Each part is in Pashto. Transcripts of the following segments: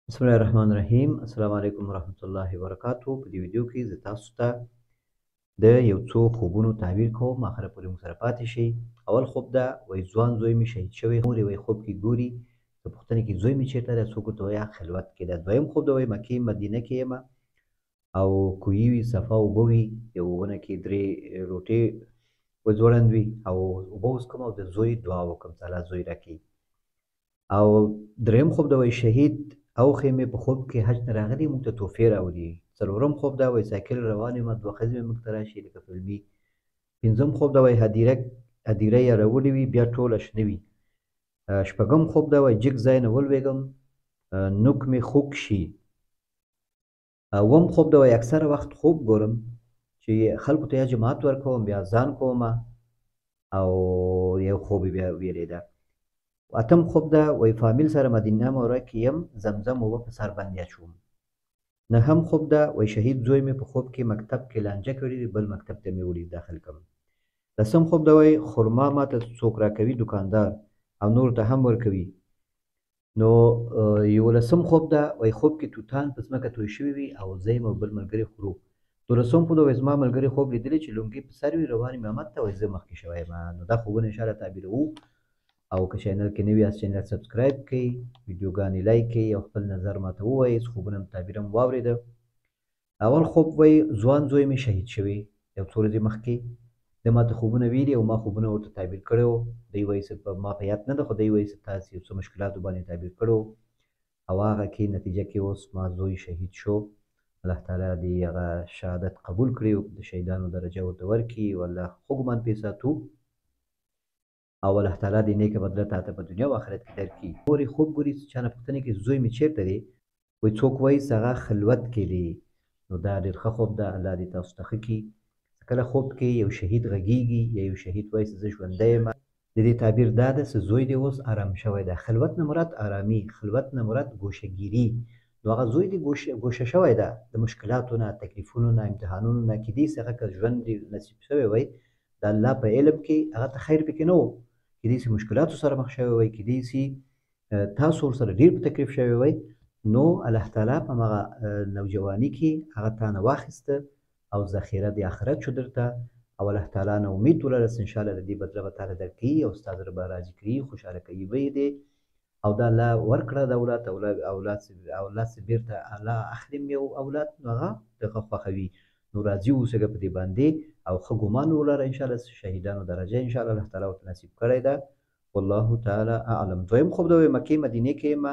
بسم الله الرحمن الرحیم. السلام علیکم ورحمت الله وبرکاتو. په دې ویډیو کې زه تاسو ته د یو څو خوبونو تعبیر کوم، اخره پورې مو سره پاتې شئ. اول خوب دا وایي ځوان زوی مې شهید شوی، مور یې وایي خوب کې ګوري، په پوښتنه کې زوی مې چېرته دی؟ څوک ورته وایي خلوت کې ده. دویم خوب دا وایي مکې مدینه کې یم او کوهي وي، صفا اوبه وي، یو ونه کې 3 روټۍ وځوړند وي او اوبه وڅښم او د زوی دعا وکړم چې الله زوی راکړي. او دریم خوب دا وایي شهید اوښې مې په خوب کې حج نه راغلي، موږ ته تحفې راوړي. څلورم خوب دا وایي سایکل روان یم، دوه ښځې مې موږ ته راشي لکه فلمي. پنځم خوب دا وایي هدیره یې راوړې وي، بیا ټوله شنه وي. شپږم خوب دا وایي جګ ځای نه ولوېږم، نوک مې خوږ شي. اووم خوب دا وایي اکثره وخت خوب ګورم چې خلکو ته یا جماعت ورکوم بیا ځان کومه او یو خوب یې بیا ویلېده. اتم خوب دا وایي فامیل سره مدینه منوره کې یم، زمزم اوبه په سر باندې اچوم. نهم خوب دا وایي شهید زوی مې په خوب کې مکتب کې لانجه کړې وي، بل مکتب ته مې وړي داخل کړم. لسم خوب دا وایي خرما ماته څوک راکوي، دوکاندار، او نور ته هم ورکوي. نو یولسم خوب دا وایي خوب کې توتان په ځمکه توی شوي وي او زه یم او بل ملګري خورو. دولسم خوب دا وایي زما ملګري خوب لیدلی چې لونګۍ په سر وي، روان یم امامت ته، وایي زه مخکې شوی یم. نو دا خوبونه انشاءالله تعبیروو. او که چینل کې نوي یاست چینل سبسکرایب کړئ، ویډیوګانې لایک کړئ او خپل نظر ماته ووایئ، خوبونه مو تعبیره مو واورېده. اول خوب وایي ځوان زوی مې شهید شوی، یو څو ورځې مخکې ده ماته خوبونه ویلي او ما خوبونه ورته تعبیر کړی وو. دی وایي ما په یاد نه ده، خو دی وایي تاسې یو څه مشکلاتو باندې تعبیر کړی وو او هغه کې نتیجه کې اوس ما زوی شهید شو. الله تعالی دې هغه شهادت قبول کړي او د شهیدانو درجه ورته ورکړي او الله ښه ګمان پرې ساتو او الله تعالی دې نیکه بدله تاته په دنیا او آخرت کې درکړي. مور یې خوب ګوري چا نه پوښتنه کوي زوی مې چېرته دی؟ وایي څوک وایي هغه خلوت کې دی. نو دا ډېر ښه خوب ده، الله دې تاسو ته ښه کړي. کله خوب کې یو شهید غږیږي یا یو شهید وایي چې زه ژوندی یم، د دې تعبیر دا ده چې زوی دې اوس ارام شوی دی. خلوت نه مراد ارامي، خلوت نه مراد ګوشهګیري. نو هغه زوی دې ګوشه شوی ده د مشکلاتو نه، تکلیفونو نه، امتحانونو نه. کیدای شي هغه که ژوند دې نصیب شوی وای د الله په علم کې هغه ته خیر پکې نه و، کیدای شي مشکلاتو سره مخ شوی وای، کیدای شي تاسو ورسره ډېر په تکلیف شوی وای. نو الله تعالی په هغه نوجواني کې هغه تا نه واخیسته او ذخیره د آخرت شو درته او الله تعالی نه امید ولره چې انشاءالله د دې بدله به تعالی درکوي او ستا زړه به راضي کړي، خوشحاله کوي به یې دې او دا الله ورکړه د اولاد چې بېرته الله اخلي یو اولاد نو هغه دغه خوښوي. نو راضي اوسېږه په دې باندې او ښه ګمان ولره انشاءالله شهیدانو درجه انشاءالله الله تعالی ورته نصیب کړی ده. والله تعالی اعلم. دویم خوب دا وایي مکې مدینې کې یم،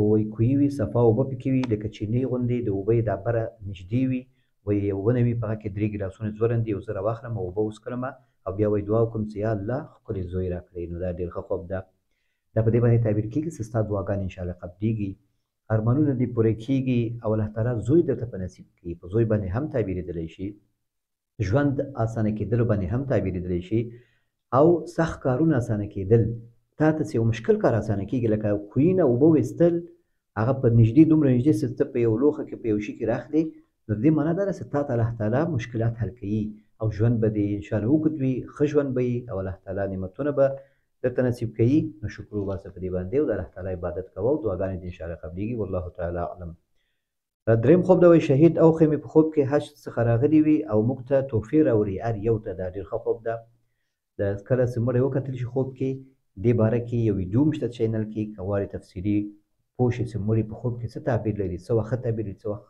وایي کوهي وي، صفا اوبه پکې وي لکه چینې غوندې، د اوبه یې دا بره نږدې وي، وایي یو ونه وي په هغه کې 3 ګیلاسونه ځوړند دي، یو زه راواخلم او اوبه وڅښلم او بیا وایي دعا وکړم چې یا الله ښکلی زوی راکړئ. نو دا ډېر ښه خوب ده. دا په دې باندې تعبیر کېږي چې ستا دعاګانې انشاءالله قبلېږي، ارمانونه دې پوره کېږي او الله تعالی زوی درته په نصیب کړي. په زوی باندې هم تعبیرېدلی شي، ژوند اسانه کېدلو باندې هم تعبیرېدلی شي او سخت کارونه اسانه کېدل. تا ته چې یو مشکل کار اسانه کېږي لکه کوهي نه اوبه ویستل، هغه په نږدې دومره نږدې چې ته په یو لوښه کې په یو شي کې راخلې، نو د دې معنا دا ده چې تا ته الله تعالی مشکلات حل کوي او ژوند به دې انشاءالله اوږد وي، ښه ژوند به وي او الله تعالی نعمتونه به درته نصیب کوي. نو شکر وباسه په دې باندې او د الله تعالی عبادت کوه او دعاګانې دې انشاءالله قبلېږي. والله تعالی اعلم. دریم خوب دا وایي شهید اوښې مې په خوب کې حج څخه راغلي وي او موږ ته تحفې راوړي هر یو ته. دا ډېر ښه خوب ده. د کله چې مړی وکتل شي خوب کې، دې باره کې یو ویډیو هم شته چینل کې، که غواړې تفصیلي پوه شې چې مړي په خوب کې څه تعبیر لري، څه وخت ښه تعبیر لري، څه وخت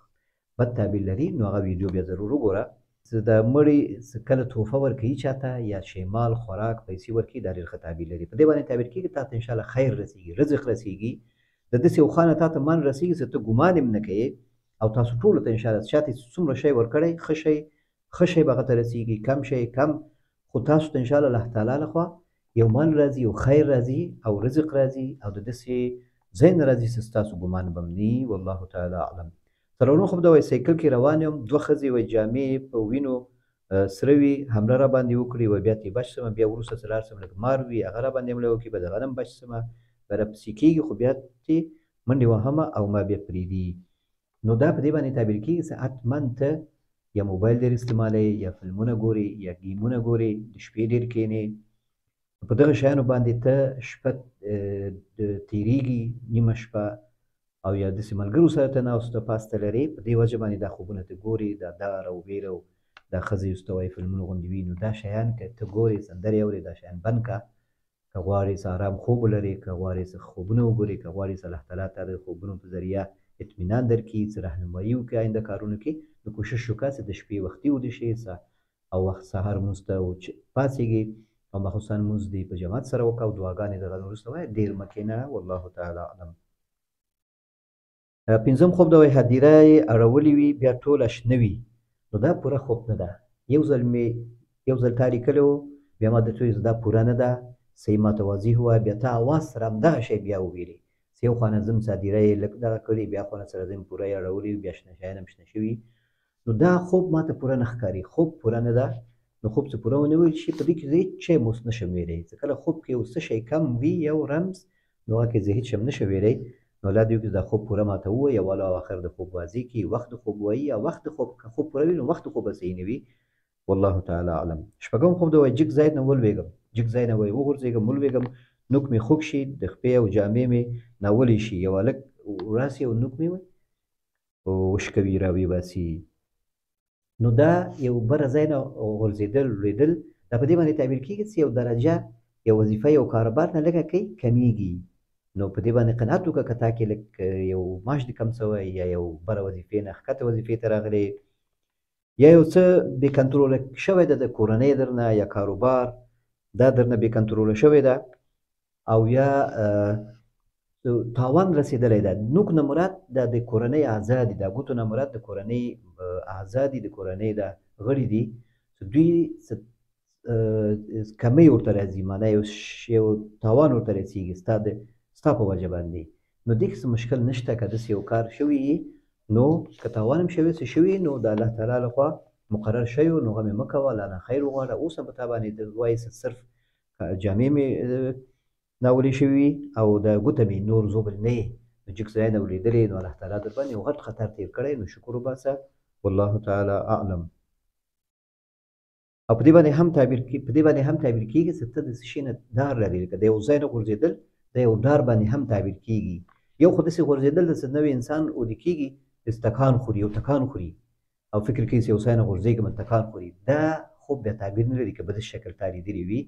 بد تعبیر لري، نو هغه ویډیو بیا ضرور وګوره. چې د مړي کله تحفه ورکوي چاته یا شیمال خوراک پیسې ورکوي، دا ډېر ښه تعبیر لري. په دې باندې تعبیر کېږي تا ته انشاءالله خیر رسېږي، رزق رسېږي، د داسې یو خوا نه تا ته من رسېږي چې ته ګمان هم نه کوې او تاسو ټولو ته انشاءالله چاته چې څومره شی ورکړی ښه شی به هغه ته رسېږي، کم شی کم، خو تاسو ته انشاءالله الله تعالی لخوا یو من راځي، یو خیر راځي او رزق راځي او د داسې ځای نه راځي چې ستاسو ګمان به هم نه وي. والله تعالی اعلم. څلورم خوب دا وایي سایکل کې روان یم، دوه ښځې وایي جامې په وینو سره وي، حمله را باندې وکړي، وایي بیا ترې بچ شم، بیا وروسته چې لاړ شم لږ مار وي هغه را باندې حمله وکړي، به د هغه نه هم بچ شم، به راپسې کېږي خو بیا ترې منډې وهمه او ما بیا پرېږدي. نو دا په دې باندې تعبیر کېږي چې حتما ته یا موبایل ډېر استعمالوي یا فلمونه ګورې یا ګیمونه ګورې، د شپې ډېر کښېنې، په دغه شیانو باندې ته شپه تېرېږي، نیمه شپه او یا داسې ملګرو سره ته ناسته پاسته لرې، په دې وجه باندې دا خوبونه ته ګورې، دا ډار او ویره او دا ښځې اوس ته وایي فلمونه غوندې وي، نو دا شیان که ته ګورې سندرې اورې دا شیان بند کړه. که غواړې څه ارام خوب ولرې، که غواړې څه خوبونه وګورې، که غواړې څه الله تعالی ته د خوبونو په ذریعه اطمینان درکړي، څه رهنمایي وکړي آینده کارونو کې، نو کوشش وکړه چې د شپې وختي ویده شې او وخت سهار لمونځ ته پاڅېږې او ماخوستان لمونځ دې په جماعت سره وکړه او دعاګانې د غږ وروسته وایه، ډېر مه کښېنه. والله تعالی اعلم. پنځم خوب دا وایي هدیره یې اړولې وي بیا ټوله شنه وي، نو دا پوره خوب نه ده. یو ځل تا لیکلی و، بیا ما درته وویل دا پوره نه ده، صحیح ماته واضح ووایه، بیا ته اواز سره همدغه شی بیا وویلې، چې یو خوا نه ځم چې هدیره یې لږ دغه کړې، بیا خوا نه سره ځم پوره یې اړولې وي، بیا شنه شیان هم شنه شوي، نو دا خوب ماته پوره نه ښکاري، خوب پوره نه ده. نو خوب چې پوره ونه ویل شي، په دې کې زه هېڅ شی اوس نه شم ویلی، چې کله خوب کې یو څه شی کم وي، یو رمز، نو هغه کې زه هېڅ شم نه شم ویلی. نو الله دې وکړي دا خوب پوره ماته ووایي، اول او آخر د خوب واضح کړي، وخت د خوب وایي او وخت د خوب، که خوب پوره وي نو وخت د خوب به صحیح نه وي. والله تعالی اعلم. شپږم خوب دا وایي جګ ځای نه ولوېږم، جګ ځای نه وایي وغورځېږم ولوېږم، نوک مې خوږ شي، د خپې او جامې مې ناولې شي، یو هلک راسي او نوک مې وشکوي راویې باسي، نو دا یو بره ځای نه غورځېدل لوېدل، دا په دې باندې تعبیر کېږي چې یو درجه، یو وظیفه، یو کاروبار نه لږه کوي کمیږي، نو په دې باندې قناعت وکړه که تا کې لږ یو معاش دې کم شوی، یا یو بره وظیفې نه ښکته وظیفې ته راغلی، یا یو څه بې کنټروله شوی ده د کورنۍ درنه، یا کاروبار دا درنه بې کنټروله شوی ده، او یا تاوان رسېدلی ده. نوک نه مراد دا د کورنۍ اعضا دي، دا ګوتو نه مراد د کورنۍ اعضا دي، د کورنۍ دا غړي دي، چې دوی کمی ورته راځي، معنا یو تاوان ورته رسېږي ستا په وجه باندې، نو دې کې څه مشکل نشته. که داسې یو کار شوي نو که تاوان هم شوی څه شوي، نو د الله تعالی لخوا مقرر شوی، نو غم یې مه کوه، الله نه خیر وغواړه. اوس هم په تا باندې وایي چې صرف جامې مې ناولې شوي او د ګوته مې نور زوبل نه یې، نو جګ ځای نه ولېدلې، نو الله تعالی در باندې یو غټ خطر تېر کړی، نو شکر وباسه. والله تعالی اعلم. او په دې باندې هم تعبیر کېږي چې ته د څه شي نه ډار لرې، لکه د یو ځای نه غورځېدل د یو ډار باندې هم تعبیر کېږي. یو خو داسې غورځېدل د څه نوی انسان اوده کېږي چې تکان خوري، یو تکان خوري او فکر کوي چې یو ځای نه غورځېږم تکان خوري، دا خوب بیا تعبیر نه لري. که په داسې شکل تا لیدلي وي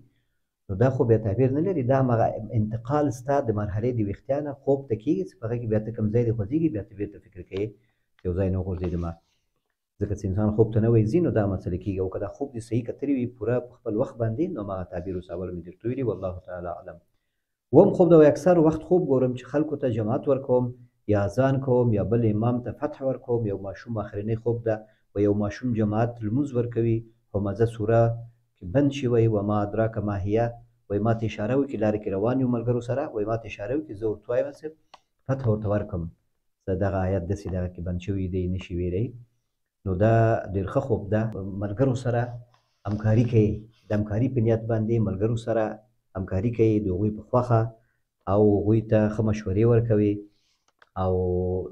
نو دا خوب بیا تعبیر نه لري، دا همغه انتقال ستا د مرحلې د ویښتیا نه خوب ته کېږي چې په هغه کې بیا ته کوم ځای دې خوځېږي، بیا ته بېرته فکر کوې چې یو ځای نه وغورځېدم، ځکه چې انسان خوب ته نوی ځي نو دا مسله کېږي. او که دا خوب دې صحیح کتلی وي پوره په خپل وخت باندې، نو هماغه تعبیر اوس اول مې درته ویلي. والله تعالی اعلم. اووم خوب دا وایي اکثر وخت خوب ګورم چې خلکو ته جماعت ورکوم، یا اذان کوم، یا بل امام ته فتح ورکوم. یو ماشوم اخرنی خوب ده و یو ماشوم جماعت لمونځ ورکوي، همزه سوره کې بند شي، وایي وما ادراک ما هیه، وایي ما ته اشاره وکړي، لارې کې روان یو ملګرو سره، وایي ما ته اشاره وکړي زه ورته وایم چې فتح ورته ورکړم، چې دغه آیت داسې دغه کې بند شوی دی نشي ویلی. نو دا ډېر ښه خوب ده. ملګرو سره همکاري کوي، د همکاري په نیت باندې ملګرو سره همکاري کوي، د هغوی په خوښه، او هغوی ته ښه مشورې ورکوي او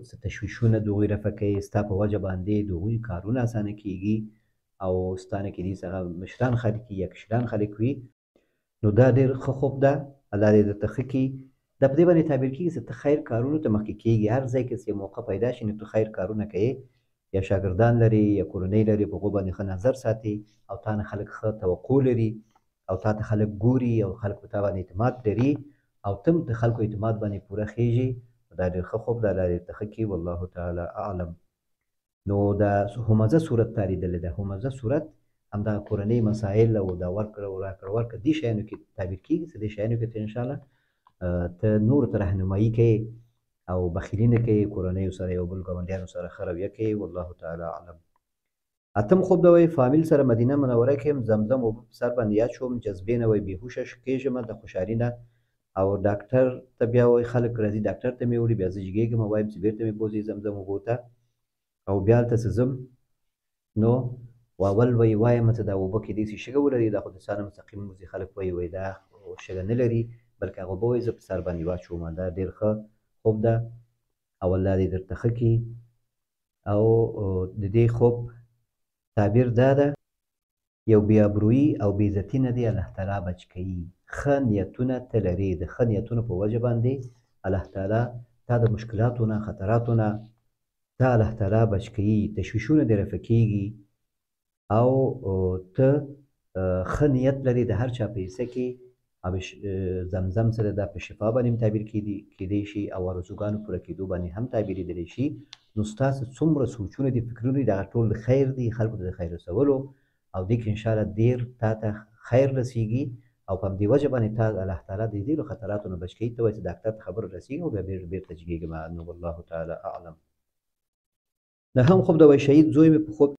څه تشویشونه د هغوی رفع کوي، ستا په وجه باندې د هغوی کارونه اسانه کېږي، او ستا نه کېدای شي هغه مشران خلک وي یا کشران خلک وي، نو دا ډېر ښه خوب ده. الله دې درته ښه کړي. دا په دې باندې تعبیر کېږي چې ته خیر کارونو ته مخکې کېږي، هر ځای کې چې موقع پیدا شي نو ته خیر کارونه کوې، یا شاګردان لري یا کورنۍ لري، په هغو باندې ښه نظر ساتي، او تا نه خلک ښه توقع لري، او تا ته خلک ګوري، او خلک په تا باندې اعتماد لري، او ته هم د خلکو اعتماد باندې پوره خېږي. دا ډېر ښه خوب ده. الله دې درته ښه کړي. والله تعالی اعلم. نو دا همزه صورت تا لیدلې ده، همزه صورت همدغه کورنۍ مسایل او دا ورکړه او راکړه ورکړه دې شیانو کې تعبیر کېږي، چې دې شیانو کې ته انشاءالله ته نورو ته رهنمایي کوې او بخیلي نه کوې، کورنیو سره یو بل ګاونډیانو سره ښه رویه کوې. والله تعالی اعلم. اتم خوب دا وایي فامیل سره مدینه منوره کې یم، زمزم اوبه په سر باندې یاد شوم، جذبې نه وایي بېهوشه کېږم د خوشحالي نه، او ډاکټر ته بیا وایي خلک راځي ډاکټر ته مې وړي، بیا زه جګېږم او وایم چې بېرته مې بوځي زمزم اوبو ته، او بیا هلته چې ځم نو اول وایي وایم چې دا اوبه کېدای شي شګه ولري، دا خو د سا نه مستقیم وځي، خلک وایي دا شګه نه لري بلکې هغه اوبه وایي زه په سر باندې واچوم. دا ډېر ښه خوب ده او الله دې درته ښه کړي. او د دې خوب تعبیر دا ده یو بې ابرویي او بې عزتي نه دی الله تعالی بچ کوي. ښه نیتونه ته لرې، د ښه نیتونو په وجه باندې الله تعالی تا د مشکلاتو نه خطراتو نه تا الله تعالی بچ کوي، تشویشونه دې رفع کېږي او ته ښه نیت لري د هر چا په حصه کې زمزم سره دا په شفا باندې هم تعبیر کېدی شي او ارزوګانو پوره کېدو باندې هم تعبیرېدلی شي. نو ستاسو څومره سوچونه دي، فکرونه دي، دغه ټول د خیر دي، خلکو ته د خیر رسولو او دې کې انشاءالله ډېر تا ته خیر رسیږي او په همدې وجه باندې تا الله تعالی د ډېرو خطراتو نه بچ کوي. ته وایې چې ډاکټر ته خبره رسېږي او بیا بېرته جګېږم. نو والله تعالی اعلم. د هم خوب د وایي شهید زوی مې په خوب